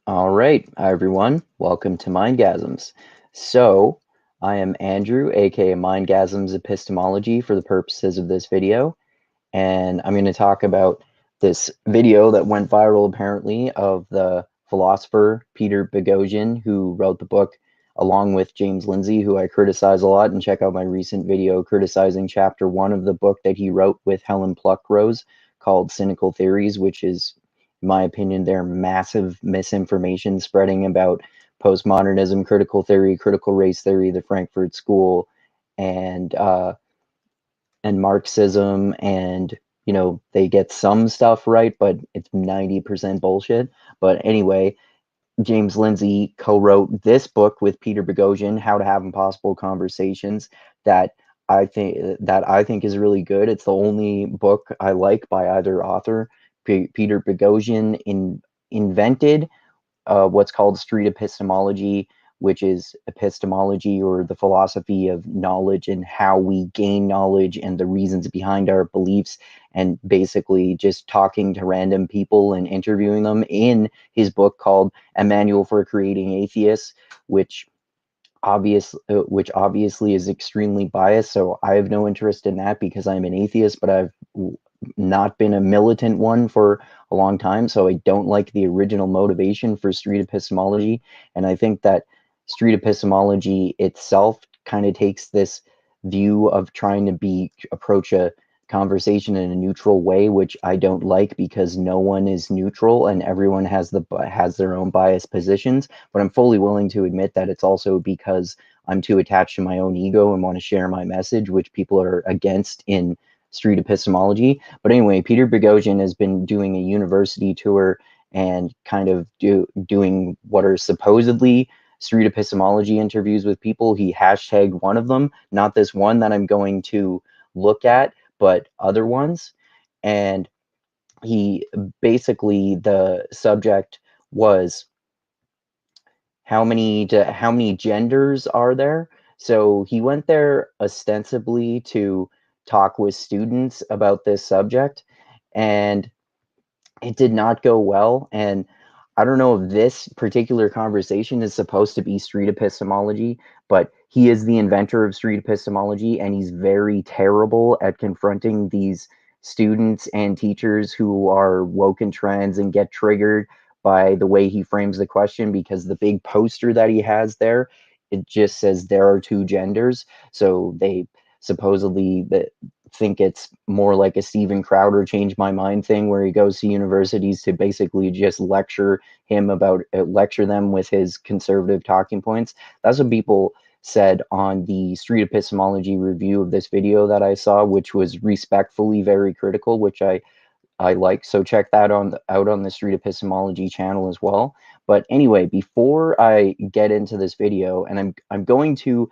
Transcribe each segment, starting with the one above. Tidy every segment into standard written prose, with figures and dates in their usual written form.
All right, hi everyone. Welcome to Mindgasms. So, I am Andrew, aka Mindgasms Epistemology, for the purposes of this video, and I'm going to talk about this video that went viral apparently of the philosopher Peter Boghossian, who wrote the book along with James Lindsay, who I criticize a lot. And check out my recent video criticizing chapter 1 of the book that he wrote with Helen Pluckrose called Cynical Theories, which is, in my opinion, they're massive misinformation spreading about postmodernism, critical theory, critical race theory, the Frankfurt School, and Marxism, and they get some stuff right, but it's 90% bullshit. But anyway, James Lindsay co-wrote this book with Peter Boghossian, How to Have Impossible Conversations, that I think is really good. It's the only book I like by either author. Peter Boghossian invented what's called Street Epistemology, which is epistemology, or the philosophy of knowledge and how we gain knowledge and the reasons behind our beliefs, and basically just talking to random people and interviewing them in his book called A Manual for Creating Atheists, which obviously is extremely biased. So I have no interest in that because I'm an atheist, but I've not been a militant one for a long time. So I don't like the original motivation for street epistemology. And I think that street epistemology itself kind of takes this view of trying to approach a conversation in a neutral way, which I don't like, because no one is neutral and everyone has their own biased positions. But I'm fully willing to admit that it's also because I'm too attached to my own ego and want to share my message, which people are against in street epistemology. But anyway, Peter Boghossian has been doing a university tour and kind of doing what are supposedly street epistemology interviews with people. He hashtagged one of them, not this one that I'm going to look at, but other ones. And he basically, the subject was how many genders are there? So he went there ostensibly to talk with students about this subject, and it did not go well. And I don't know if this particular conversation is supposed to be street epistemology, but he is the inventor of street epistemology, and he's very terrible at confronting these students and teachers who are woke and trans and get triggered by the way he frames the question, because the big poster that he has there, it just says there are two genders. So they supposedly think it's more like a Steven Crowder change my mind thing, where he goes to universities to basically just lecture them with his conservative talking points. That's what people said on the street epistemology review of this video that I saw, which was respectfully very critical, which I like. So check that out on the Street Epistemology channel as well. But anyway, before I get into this video, and I'm going to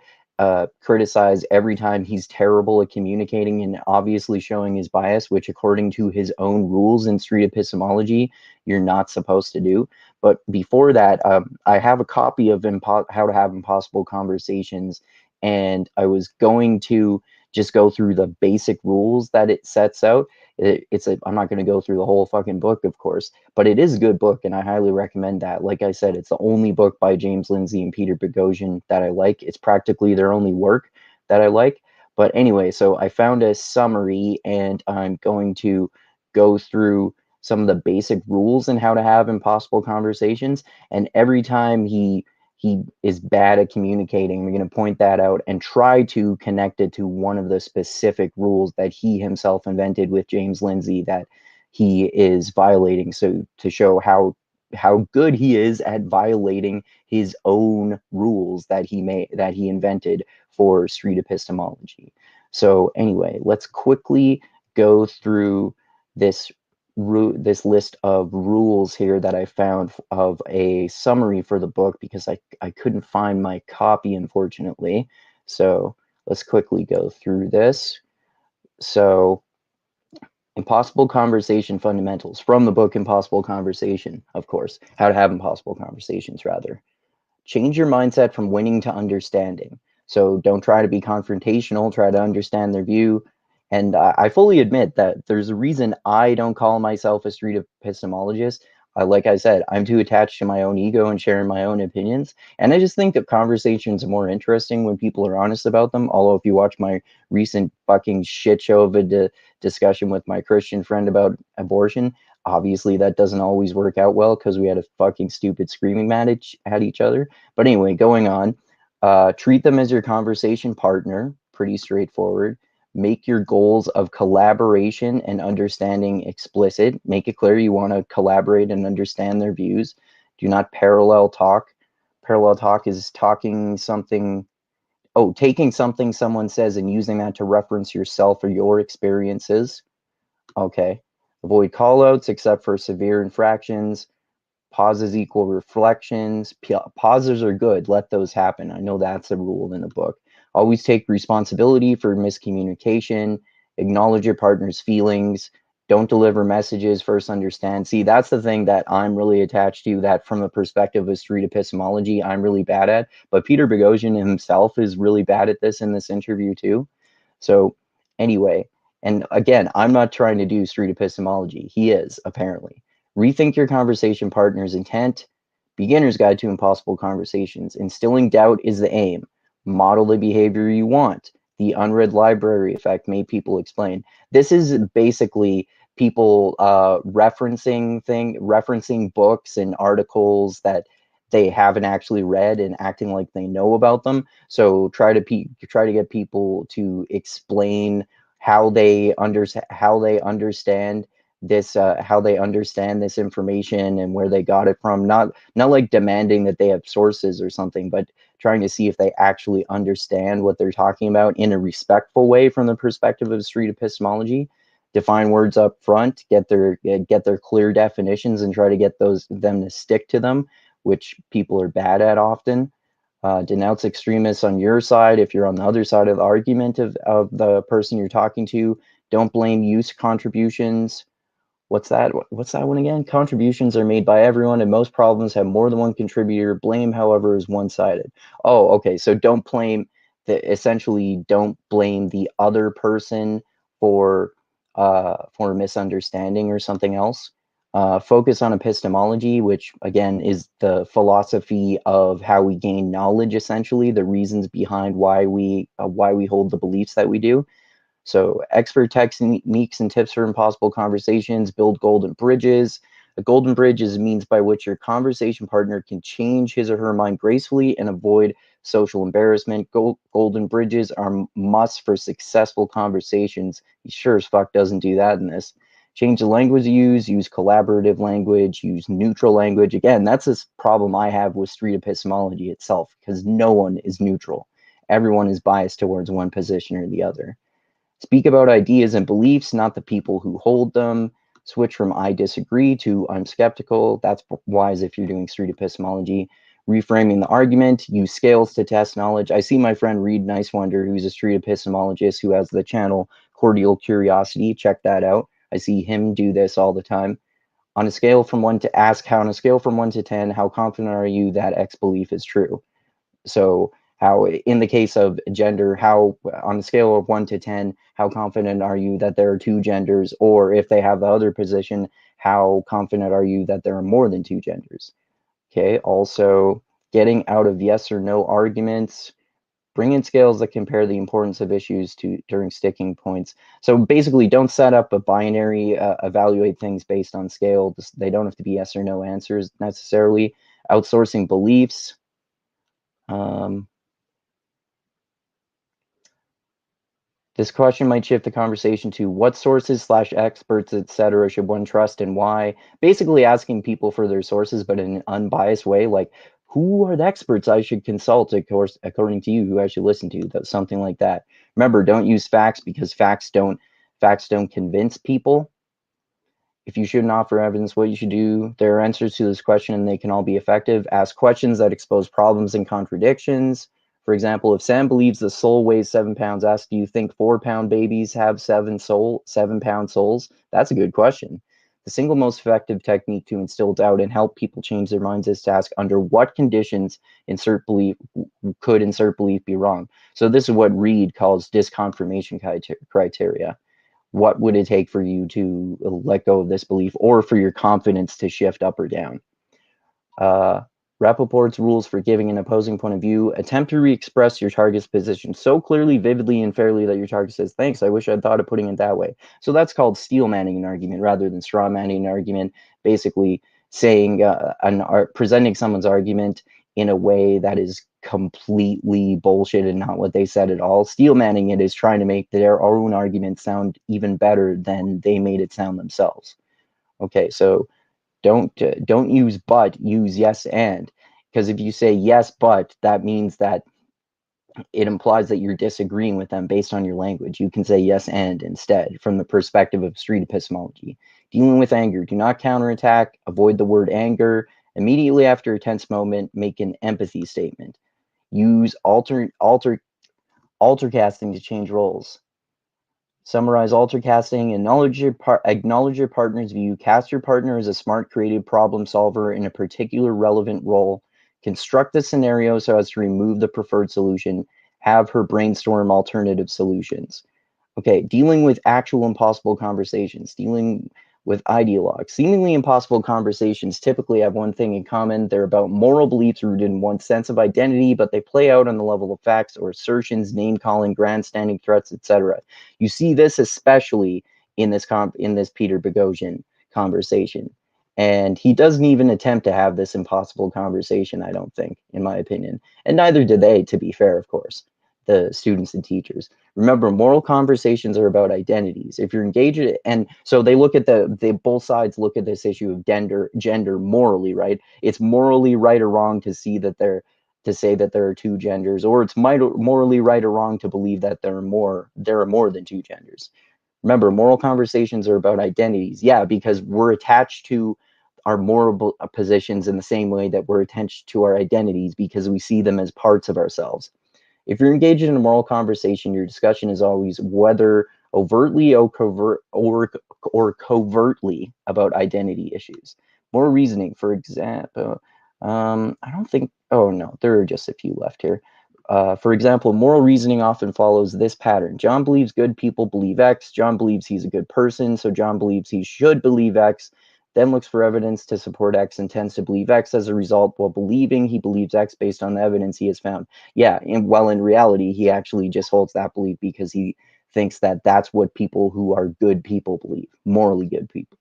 criticize every time he's terrible at communicating and obviously showing his bias, which according to his own rules in street epistemology, you're not supposed to do. But before that, I have a copy of How to Have Impossible Conversations, and I was going to just go through the basic rules that it sets out. I'm not going to go through the whole fucking book, of course, but it is a good book, and I highly recommend that. Like I said, it's the only book by James Lindsay and Peter Boghossian that I like. It's practically their only work that I like. But anyway, so I found a summary, and I'm going to go through some of the basic rules in how to have impossible conversations. And every time he is bad at communicating, we're going to point that out and try to connect it to one of the specific rules that he himself invented with James Lindsay that he is violating. So to show how good he is at violating his own rules that he invented for street epistemology. So anyway, let's quickly go through this this list of rules here that I found of a summary for the book, because I couldn't find my copy, unfortunately. So let's quickly go through this. So, impossible conversation fundamentals from the book Impossible Conversation, of course. How to have impossible conversations, rather. Change your mindset from winning to understanding. So don't try to be confrontational, try to understand their view. And I fully admit that there's a reason I don't call myself a street epistemologist. like I said, I'm too attached to my own ego and sharing my own opinions. And I just think that conversations are more interesting when people are honest about them. Although if you watch my recent fucking shit show of a discussion with my Christian friend about abortion, obviously that doesn't always work out well because we had a fucking stupid screaming match at each other. But anyway, going on, treat them as your conversation partner. Pretty straightforward. Make your goals of collaboration and understanding explicit. Make it clear you want to collaborate and understand their views. Do not parallel talk. Parallel talk is taking something someone says and using that to reference yourself or your experiences. Okay. Avoid callouts except for severe infractions. Pauses equal reflections. Pauses are good. Let those happen. I know that's a rule in the book. Always take responsibility for miscommunication. Acknowledge your partner's feelings. Don't deliver messages. First understand. See, that's the thing that I'm really attached to, that from the perspective of street epistemology, I'm really bad at. But Peter Boghossian himself is really bad at this in this interview too. So anyway, and again, I'm not trying to do street epistemology. He is, apparently. Rethink your conversation partner's intent. Beginner's Guide to Impossible Conversations. Instilling doubt is the aim. Model the behavior you want. The unread library effect made people explain. This is basically people referencing books and articles that they haven't actually read and acting like they know about them. So try to get people to explain how they understand this information and where they got it from. Not like demanding that they have sources or something, but trying to see if they actually understand what they're talking about in a respectful way from the perspective of street epistemology. Define words up front, get their clear definitions, and try to get them to stick to them, which people are bad at often. Denounce extremists on your side if you're on the other side of the argument of the person you're talking to. Don't blame use contributions. What's that one again? Contributions are made by everyone, and most problems have more than one contributor. Blame, however, is one-sided. Oh, okay. So don't blame don't blame the other person for misunderstanding or something else. Focus on epistemology, which again is the philosophy of how we gain knowledge, essentially the reasons behind why we hold the beliefs that we do. So expert techniques and tips for impossible conversations. Build golden bridges. A golden bridge is a means by which your conversation partner can change his or her mind gracefully and avoid social embarrassment. Golden bridges are must for successful conversations. He sure as fuck doesn't do that in this. Change the language you use collaborative language, use neutral language. Again, that's this problem I have with street epistemology itself, because no one is neutral. Everyone is biased towards one position or the other. Speak about ideas and beliefs, not the people who hold them. Switch from I disagree to I'm skeptical. That's wise if you're doing street epistemology. Reframing the argument. Use scales to test knowledge. I see my friend Reed Nicewonder, who's a street epistemologist who has the channel Cordial Curiosity. Check that out. I see him do this all the time. On a scale from 1 to 10, how confident are you that X belief is true? So how, in the case of gender, how on a scale of 1 to 10, how confident are you that there are two genders? Or if they have the other position, how confident are you that there are more than two genders? Okay, also getting out of yes or no arguments. Bring in scales that compare the importance of issues during sticking points. So basically, don't set up a binary, evaluate things based on scale. They don't have to be yes or no answers necessarily. Outsourcing beliefs. This question might shift the conversation to what sources / experts, etc. should one trust and why? Basically asking people for their sources, but in an unbiased way, like, who are the experts I should consult, of course, according to you, who I should listen to, something like that. Remember, don't use facts, because facts don't convince people. If you shouldn't offer evidence, what you should do. There are answers to this question, and they can all be effective. Ask questions that expose problems and contradictions. For example, if Sam believes the soul weighs 7 pounds, ask, do you think 4-pound babies have 7-pound souls? That's a good question. The single most effective technique to instill doubt and help people change their minds is to ask, under what conditions could insert belief be wrong? So this is what Reed calls disconfirmation criteria. What would it take for you to let go of this belief, or for your confidence to shift up or down? Rappaport's rules for giving an opposing point of view: attempt to re-express your target's position so clearly, vividly, and fairly that your target says, thanks, I wish I'd thought of putting it that way. So that's called steel-manning an argument rather than straw-manning an argument, basically saying, presenting someone's argument in a way that is completely bullshit and not what they said at all. Steel-manning it is trying to make their own argument sound even better than they made it sound themselves. Okay, so don't use but, use yes and, because if you say yes but, that means that it implies that you're disagreeing with them based on your language. You can say yes and instead, from the perspective of street epistemology. Dealing with anger: do not counterattack, avoid the word anger. Immediately after a tense moment, make an empathy statement. Use altercasting to change roles. Summarize altercasting: acknowledge your partner's view, cast your partner as a smart, creative problem solver in a particular relevant role, construct the scenario so as to remove the preferred solution, have her brainstorm alternative solutions. Okay, dealing with actual impossible conversations, dealing with ideologues. Seemingly impossible conversations typically have one thing in common: they're about moral beliefs rooted in one's sense of identity, but they play out on the level of facts or assertions, name-calling, grandstanding threats, etc. You see this especially in this Peter Boghossian conversation. And he doesn't even attempt to have this impossible conversation, I don't think, in my opinion. And neither did they, to be fair, of course, the students and teachers. Remember, moral conversations are about identities. If you're engaged, and so they look at both sides look at this issue of gender morally, right? It's morally right or wrong to say that there are two genders, or it's morally right or wrong to believe that there are more than two genders. Remember, moral conversations are about identities. Yeah, because we're attached to our moral positions in the same way that we're attached to our identities, because we see them as parts of ourselves. If you're engaged in a moral conversation, your discussion is always, whether overtly or covertly, about identity issues. More reasoning, for example, I don't think, oh no, there are just a few left here. For example, moral reasoning often follows this pattern. John believes good people believe X. John believes he's a good person, so John believes he should believe X, then looks for evidence to support X and tends to believe X as a result. While believing he believes X based on the evidence he has found. Yeah, and while in reality, he actually just holds that belief because he thinks that that's what people who are good people believe, morally good people.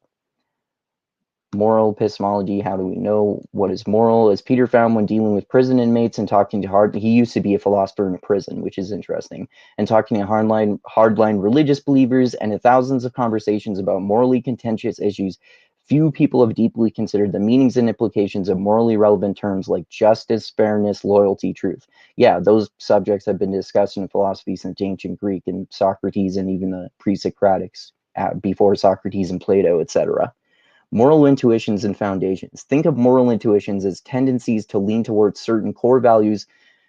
Moral epistemology: how do we know what is moral? As Peter found when dealing with prison inmates and talking to he used to be a philosopher in a prison, which is interesting, and talking to hardline religious believers, and in thousands of conversations about morally contentious issues, few people have deeply considered the meanings and implications of morally relevant terms like justice, fairness, loyalty, truth. Yeah, those subjects have been discussed in philosophy since ancient Greek and Socrates, and even the pre-Socratics, before Socrates and Plato, etc. Moral intuitions and foundations. Think of moral intuitions as tendencies to lean towards certain core values: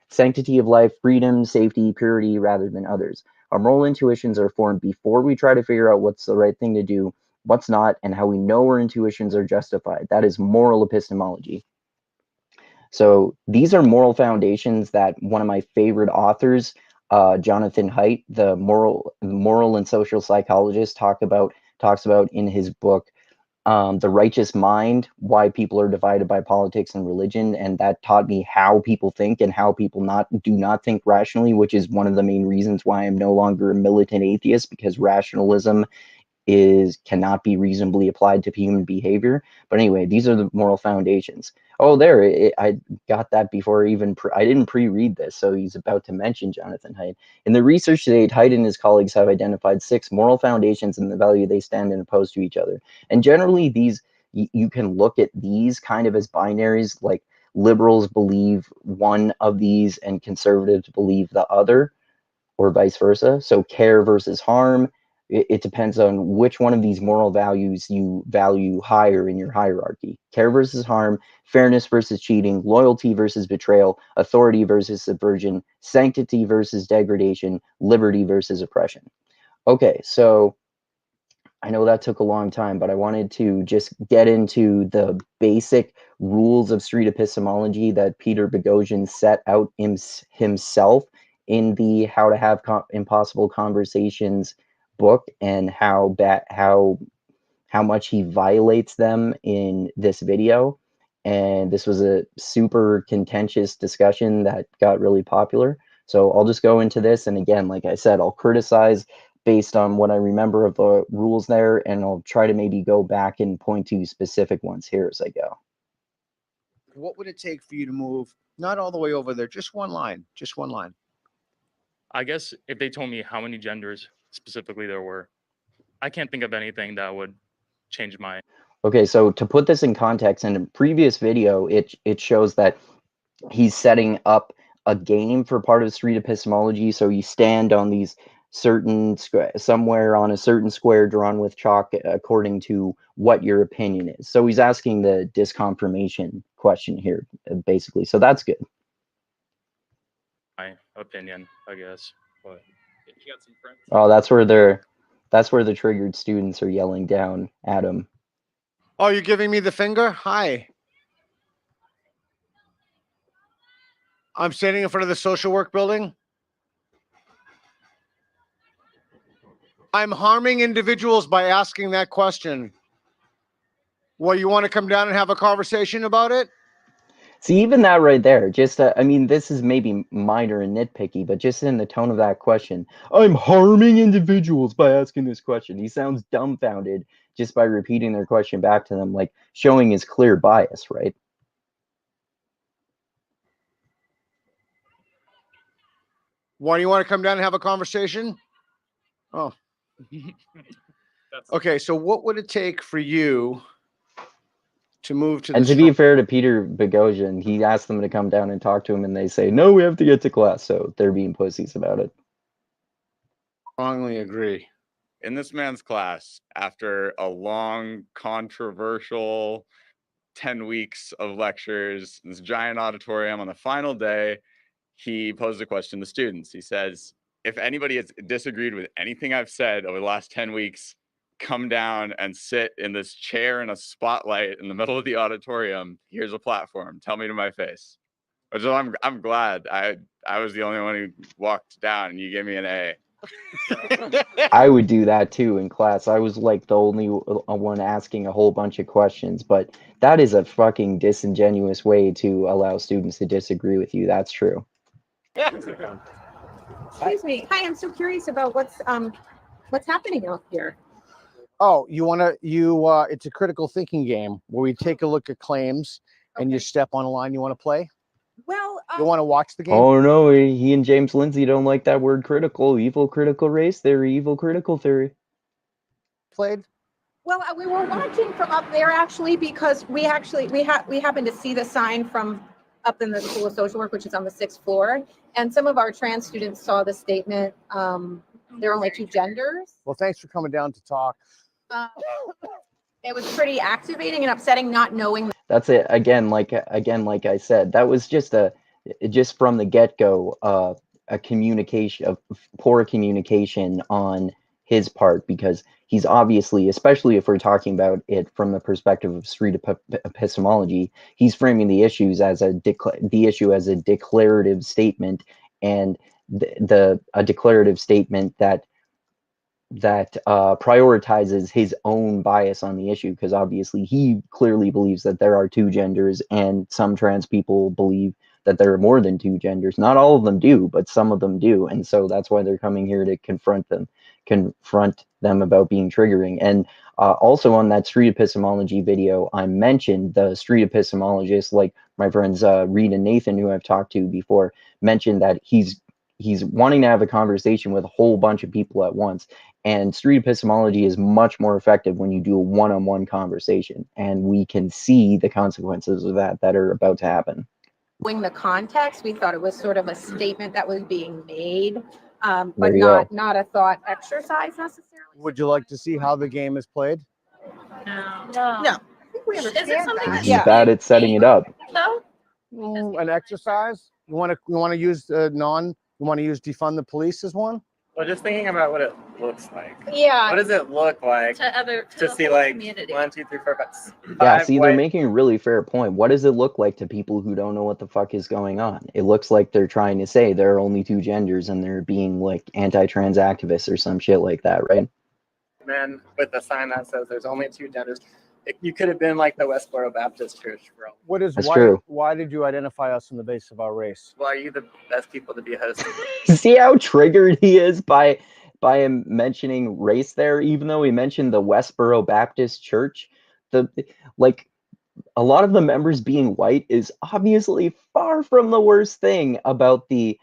sanctity of life, freedom, safety, purity, rather than others. Our moral intuitions are formed before we try to figure out what's the right thing to do, what's not, and how we know our intuitions are justified. That is moral epistemology. So these are moral foundations that one of my favorite authors, Jonathan Haidt, the moral and social psychologist, talks about in his book, The Righteous Mind: Why People Are Divided by Politics and Religion. And that taught me how people think and how people do not think rationally, which is one of the main reasons why I'm no longer a militant atheist, because rationalism cannot be reasonably applied to human behavior. But anyway, these are the moral foundations. Oh, I got that before I didn't pre-read this, so he's about to mention Jonathan Haidt. In the research to date, Haidt and his colleagues have identified 6 moral foundations and the value they stand in opposed to each other. And generally, you can look at these kind of as binaries, like liberals believe one of these and conservatives believe the other, or vice versa. So care versus harm, it depends on which one of these moral values you value higher in your hierarchy. Care versus harm, fairness versus cheating, loyalty versus betrayal, authority versus subversion, sanctity versus degradation, liberty versus oppression. Okay, so I know that took a long time, but I wanted to just get into the basic rules of street epistemology that Peter Boghossian set out himself in the How to Have Impossible Conversations book and how much he violates them in this video. And this was a super contentious discussion that got really popular. So I'll just go into this. And again, like I said, I'll criticize based on what I remember of the rules there, and I'll try to maybe go back and point to specific ones here as I go. What would it take for you to move, not all the way over there, just one line, just one line? I guess if they told me how many genders specifically there were, I can't think of anything that would change my. Okay, so to put this in context, in a previous video, it shows that he's setting up a game for part of Street Epistemology. So you stand on these certain somewhere on a certain square drawn with chalk according to what your opinion is. So he's asking the disconfirmation question here, basically. So that's good. My opinion, I guess. But oh, that's where the triggered students are yelling down at him. Oh, you're giving me the finger? Hi. I'm standing in front of the social work building. I'm harming individuals by asking that question. Well, you want to come down and have a conversation about it? See, even that right there, just, I mean, this is maybe minor and nitpicky, but just in the tone of that question, I'm harming individuals by asking this question. He sounds dumbfounded just by repeating their question back to them, like showing his clear bias, right? Why do you want to come down and have a conversation? Oh. Okay, so what would it take for you to move to the... And to be fair to Peter Boghossian, he asked them to come down and talk to him, and they say, no, we have to get to class, so they're being pussies about it. Strongly agree. In this man's class, after a long, controversial 10 weeks of lectures, this giant auditorium, on the final day, he posed a question to students. He says, if anybody has disagreed with anything I've said over the last 10 weeks, come down and sit in this chair in a spotlight in the middle of the auditorium. Here's a platform. Tell me to my face. So I'm glad I was the only one who walked down and you gave me an A. I would do that too in class. I was like the only one asking a whole bunch of questions, but that is a fucking disingenuous way to allow students to disagree with you. That's true. Excuse me. Hi, I'm so curious about what's happening out here. Oh, it's a critical thinking game where we take a look at claims and you step on a line you want to play. Well, you want to watch the game? Oh no, he and James Lindsay don't like that word critical. Evil critical race theory, evil critical theory. Played? Well, we were watching from up there actually because we happened to see the sign from up in the School of Social Work, which is on the 6th floor, and some of our trans students saw the statement. There are only 2 genders. Well, thanks for coming down to talk. It was pretty activating and upsetting not knowing. That's it. Again, like I said, that was just from the get-go, a poor communication on his part, because he's obviously, especially if we're talking about it from the perspective of street epistemology, he's framing the issues as a declarative statement, and a declarative statement that prioritizes his own bias on the issue, because obviously he clearly believes that there are 2 genders, and some trans people believe that there are more than 2 genders. Not all of them do, but some of them do, and so that's why they're coming here to confront them about being triggering. And also on that street epistemology video, I mentioned the street epistemologists, like my friends Reed and Nathan, who I've talked to before, mentioned that he's wanting to have a conversation with a whole bunch of people at once. And street epistemology is much more effective when you do a one-on-one conversation, and we can see the consequences of that are about to happen. Knowing the context, we thought it was sort of a statement that was being made, but not a thought exercise necessarily. Would you like to see how the game is played? No. I think we understand. Is it something He's bad at setting it up. No. An exercise? You want to use defund the police as one? Well, just thinking about what it looks like. Yeah. What does it look like to to the see whole like community. 1, 2, 3, 4, 5, Yeah, 5 see, they're white? making a really fair point. What does it look like to people who don't know what the fuck is going on? It looks like they're trying to say there are only two genders and they're being like anti-trans activists or some shit like that, right? Men with a sign that says there's only 2 genders. You could have been like the Westboro Baptist Church, bro. What is That's why? true. Why did you identify us on the basis of our race? Well, are you the best people to be hosting? See how triggered he is by him mentioning race there, even though he mentioned the Westboro Baptist Church. The like a lot of the members being white is obviously far from the worst thing about the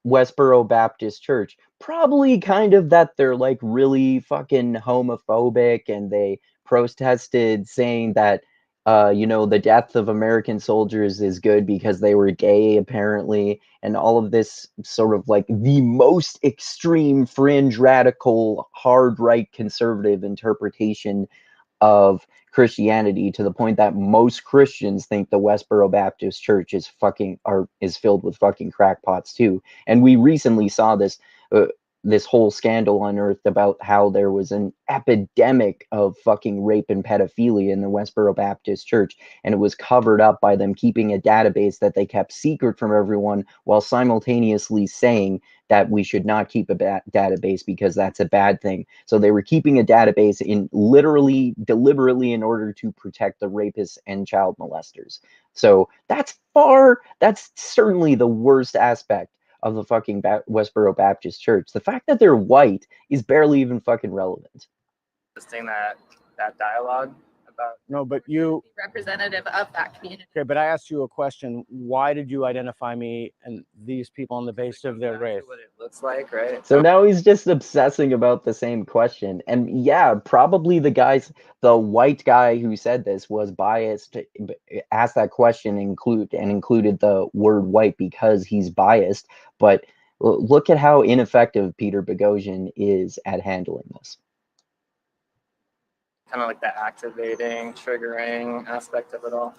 Westboro Baptist Church. Probably kind of that they're like really fucking homophobic and they protested saying that the death of American soldiers is good because they were gay apparently, and all of this sort of like the most extreme fringe radical hard right conservative interpretation of Christianity, to the point that most Christians think the Westboro Baptist Church is filled with fucking crackpots too. And we recently saw this whole scandal unearthed about how there was an epidemic of fucking rape and pedophilia in the Westboro Baptist Church, and it was covered up by them keeping a database that they kept secret from everyone while simultaneously saying that we should not keep a database because that's a bad thing. So they were keeping a database in literally, deliberately in order to protect the rapists and child molesters. So that's certainly the worst aspect of the fucking Westboro Baptist Church. The fact that they're white is barely even fucking relevant. Hosting that dialogue about. No, but you. Representative of that community. Okay, but I asked you a question. Why did you identify me and these people on the basis of their race? What it looks like, right? So now he's just obsessing about the same question. And yeah, probably the white guy who said this was biased, asked that question, included the word white because he's biased. But look at how ineffective Peter Boghossian is at handling this. Kind of like the activating, triggering aspect of it all.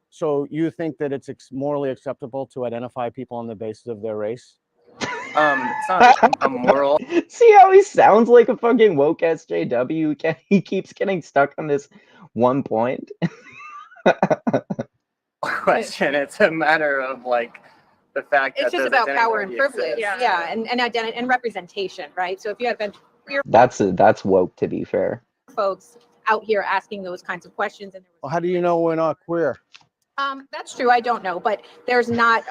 So you think that it's morally acceptable to identify people on the basis of their race? It's not a moral. See how he sounds like a fucking woke SJW? He keeps getting stuck on this one point. question. It's a matter of like the fact It's that just about power and privilege. Yeah. Yeah, and identity and representation, right? So if you have queer That's woke, to be fair. folks out here asking those kinds of questions, and there Well, how do you know we're not queer? that's true. I don't know, but there's not.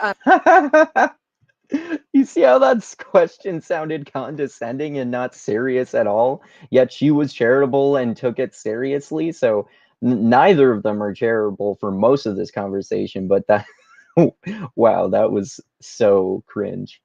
You see how that question sounded condescending and not serious at all? Yet she was charitable and took it seriously. So neither of them are charitable for most of this conversation. But that, wow, that was so cringe.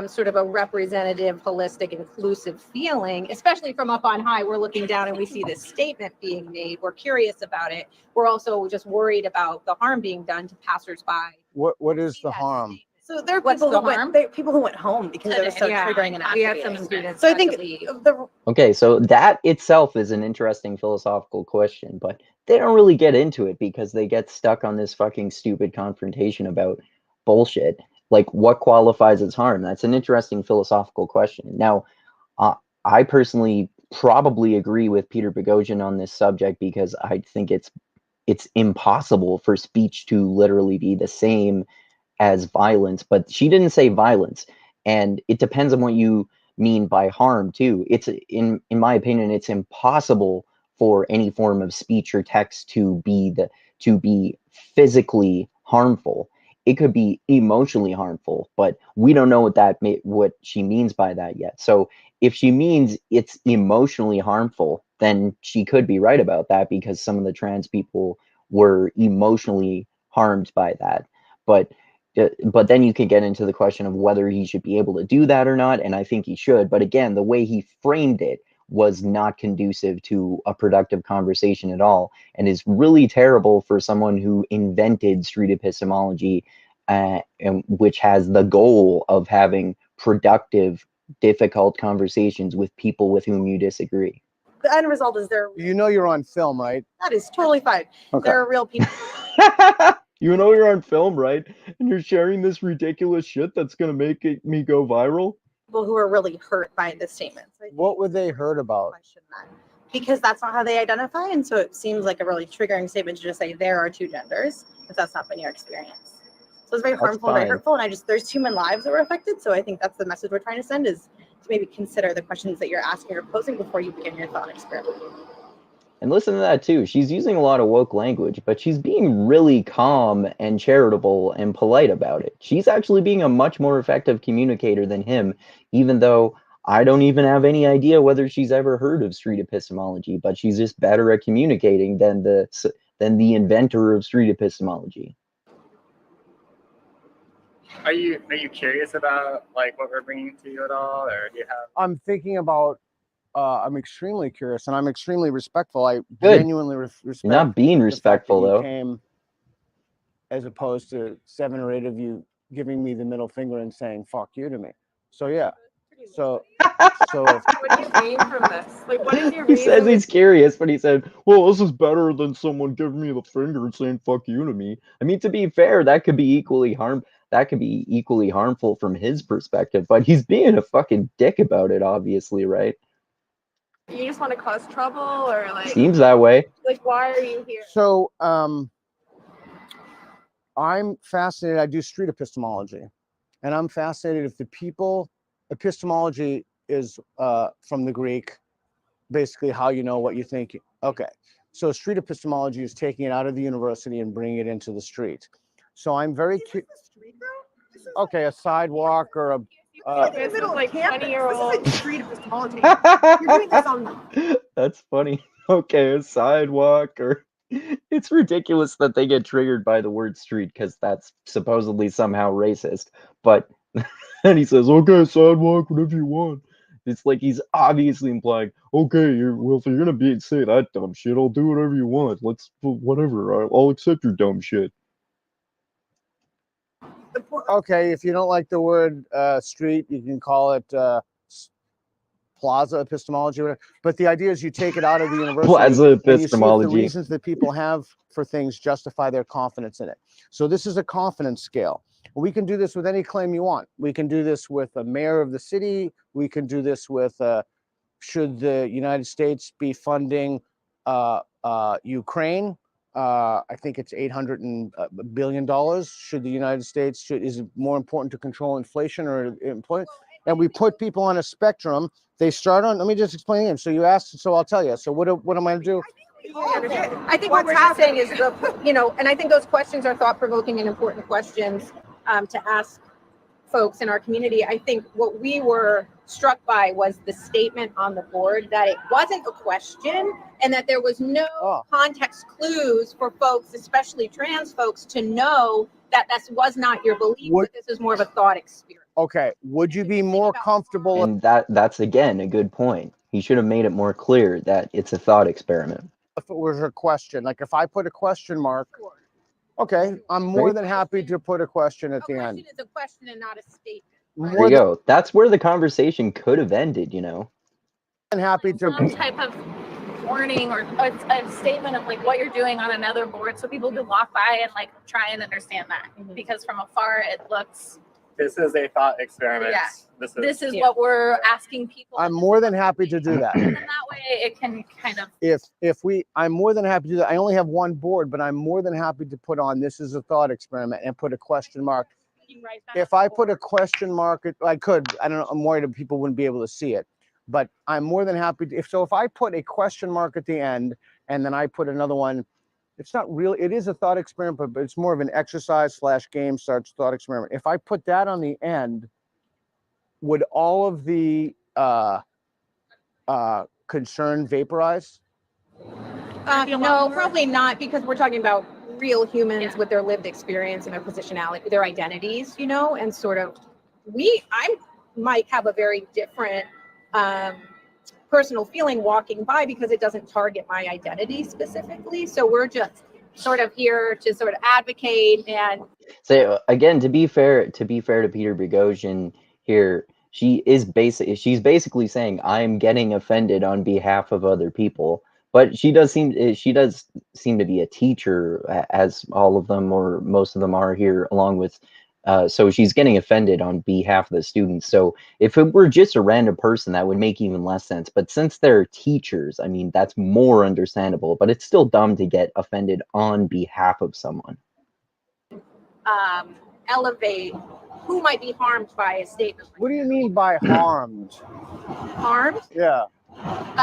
Sort of a representative, holistic, inclusive feeling, especially from up on high. We're looking down and we see this statement being made. We're curious about it. We're also just worried about the harm being done to passersby. What is the harm? So there are What's people the who harm? people who went home because it was so Yeah. triggering and We had some activating. students. So I had to think leave. the Okay, so that itself is an interesting philosophical question, but they don't really get into it because they get stuck on this fucking stupid confrontation about bullshit. Like, what qualifies as harm? That's an interesting philosophical question. Now, I personally probably agree with Peter Boghossian on this subject because I think it's impossible for speech to literally be the same as violence, but she didn't say violence, and it depends on what you mean by harm too. It's in my opinion, it's impossible for any form of speech or text to be physically harmful. It could be emotionally harmful, but we don't know what she means by that yet. So if she means it's emotionally harmful, then she could be right about that because some of the trans people were emotionally harmed by that. But then you could get into the question of whether he should be able to do that or not, and I think he should. But again, the way he framed it was not conducive to a productive conversation at all, and is really terrible for someone who invented street epistemology, and which has the goal of having productive, difficult conversations with people with whom you disagree. end result is You know you're on film, right? that is totally fine. Okay. There are real people. You know you're on film, right? And you're sharing this ridiculous shit that's gonna make me go viral. people who are really hurt by the statement. So I think What were they hurt about? question that. Because that's not how they identify, and so it seems like a really triggering statement to just say there are two genders, if that's not been your experience. So it's very harmful and very fine. hurtful, and there's human lives that were affected, so I think that's the message we're trying to send, is to maybe consider the questions that you're asking or posing before you begin your thought experiment. And listen to that too. She's using a lot of woke language, but she's being really calm and charitable and polite about it. She's actually being a much more effective communicator than him, even though I don't even have any idea whether she's ever heard of street epistemology, but she's just better at communicating than the inventor of street epistemology. Are you curious about like what we're bringing to you at all, or do you have? I'm thinking about. I'm extremely curious, and I'm extremely respectful. I Good. genuinely respect. You're not being the fact respectful that you though. Came, as opposed to 7 or 8 of you giving me the middle finger and saying "fuck you" to me. So yeah. So. What do you gain from this? Like, what is your He reason? says he's curious, but he said, well, this is better than someone giving me the finger and saying fuck you to me. I mean, to be fair, that could be equally harmful from his perspective, but he's being a fucking dick about it, obviously, right? You just want to cause trouble, or like, Seems that way. like, why are you here? So I'm fascinated. I do street epistemology, and I'm fascinated if the people. Epistemology is from the Greek, basically how you know what you think. Okay, so street epistemology is taking it out of the university and bringing it into the street. So I'm very curious. Okay, a sidewalk or a. This is like 20-year-old street epistemology. You're doing this on. That's funny. Okay, a sidewalk or. It's ridiculous that they get triggered by the word street because that's supposedly somehow racist. But and he says, okay, sidewalk, whatever you want. It's like he's obviously implying, okay, if you're gonna say that dumb shit, I'll do whatever you want. Whatever, I'll accept your dumb shit. Okay, if you don't like the word street, you can call it plaza epistemology, whatever. But the idea is you take it out of the university. Plaza and you see if epistemology. the reasons that people have for things justify their confidence in it. So this is a confidence scale. We can do this with any claim you want. We can do this with a mayor of the city. We can do this with should the United States be funding Ukraine? I think it's $800 billion. Should the United States is it more important to control inflation or employment? And we put people on a spectrum. They start on. Let me just explain it. So you asked. So I'll tell you. So what am I going to do? I think what we're just saying is, and I think those questions are thought-provoking and important questions to ask folks in our community. I think what we were struck by was the statement on the board that it wasn't a question and that there was no context clues for folks, especially trans folks, to know that this was not your belief, but this is more of a thought experiment. Okay, would you be more comfortable? And that's again a good point. He should have made it more clear that it's a thought experiment. If it was a question, like if I put a question mark, okay, I'm more than happy to put a question at the end. A question is a question and not a statement. There you go. That's where the conversation could have ended, you know. I'm happy to. Some type of warning or a statement of like what you're doing on another board, so people can walk by and like try and understand that, because from afar it looks. This is a thought experiment. Yeah. This is Yeah. what we're asking people. I'm more than happy to do that. And that way it can kind of. I'm more than happy to do that. I only have one board, but I'm more than happy to put on this is a thought experiment and put a question mark. If I put a question mark, I could. I don't know. I'm worried that people wouldn't be able to see it, but I'm more than happy to. If I put a question mark at the end and then I put another one, it's not really. It is a thought experiment, but it's more of an exercise / game starts thought experiment. If I put that on the end, would all of the concern vaporize? No, probably not, because we're talking about real humans with their lived experience and their positionality, their identities, and sort of I might have a very different personal feeling walking by because it doesn't target my identity specifically. So we're just sort of here to sort of advocate and. So again, to be fair to Peter Boghossian here, she's basically saying I'm getting offended on behalf of other people. But she does seem to be a teacher, as all of them or most of them are here, along with So she's getting offended on behalf of the students. So if it were just a random person, that would make even less sense. But since they're teachers, I mean, that's more understandable. But it's still dumb to get offended on behalf of someone. Elevate who might be harmed by a statement. What do you mean by harmed? Harmed? Yeah.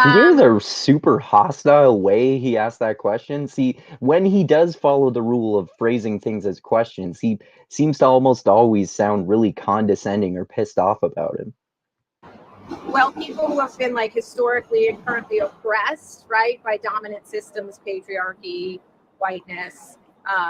You hear the super hostile way he asked that question? See, when he does follow the rule of phrasing things as questions, he seems to almost always sound really condescending or pissed off about it. Well, people who have been like historically and currently oppressed, right, by dominant systems, patriarchy, whiteness,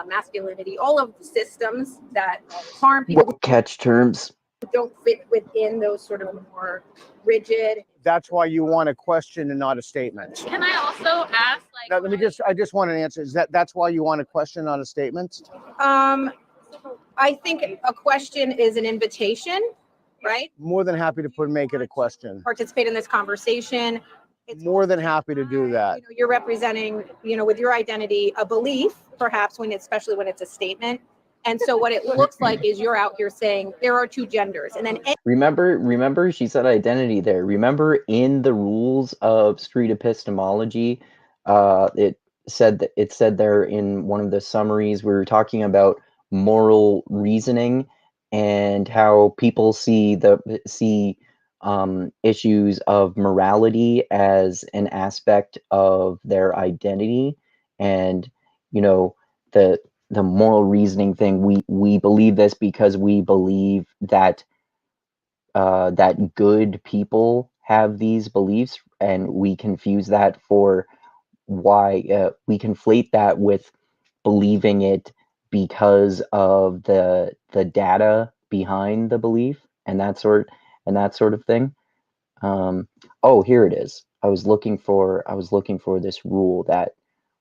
masculinity, all of the systems that harm people What catch terms? who don't fit within those sort of more rigid. That's why you want a question and not a statement. Can I also ask, like, Now, I just want an answer. That's why you want a question, not a statement? I think a question is an invitation, right? More than happy to make it a question. Participate in this conversation. It's More than happy to do that. You know, you're representing, you know, with your identity, a belief, perhaps especially when it's a statement. And so what it looks like is you're out here saying there are two genders, and then remember she said identity there. Remember in the rules of street epistemology, it said there in one of the summaries, we were talking about moral reasoning and how people see issues of morality as an aspect of their identity. And you know, the moral reasoning thing, we believe this because we believe that that good people have these beliefs, and we confuse that for why we conflate that with believing it because of the data behind the belief and that sort of thing. Oh, here it is. I was looking for this rule that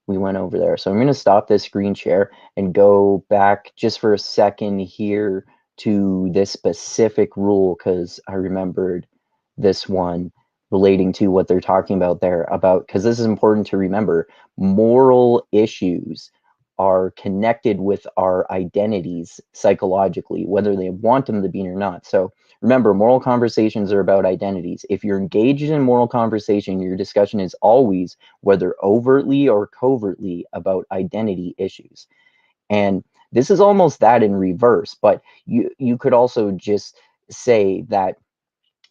we went over there. So I'm going to stop this screen share and go back just for a second here to this specific rule, because I remembered this one relating to what they're talking about there, about, because this is important to remember, moral issues are connected with our identities psychologically, whether they want them to be or not. So remember, moral conversations are about identities. If you're engaged in moral conversation, your discussion is always, whether overtly or covertly, about identity issues. And this is almost that in reverse, but you could also just say that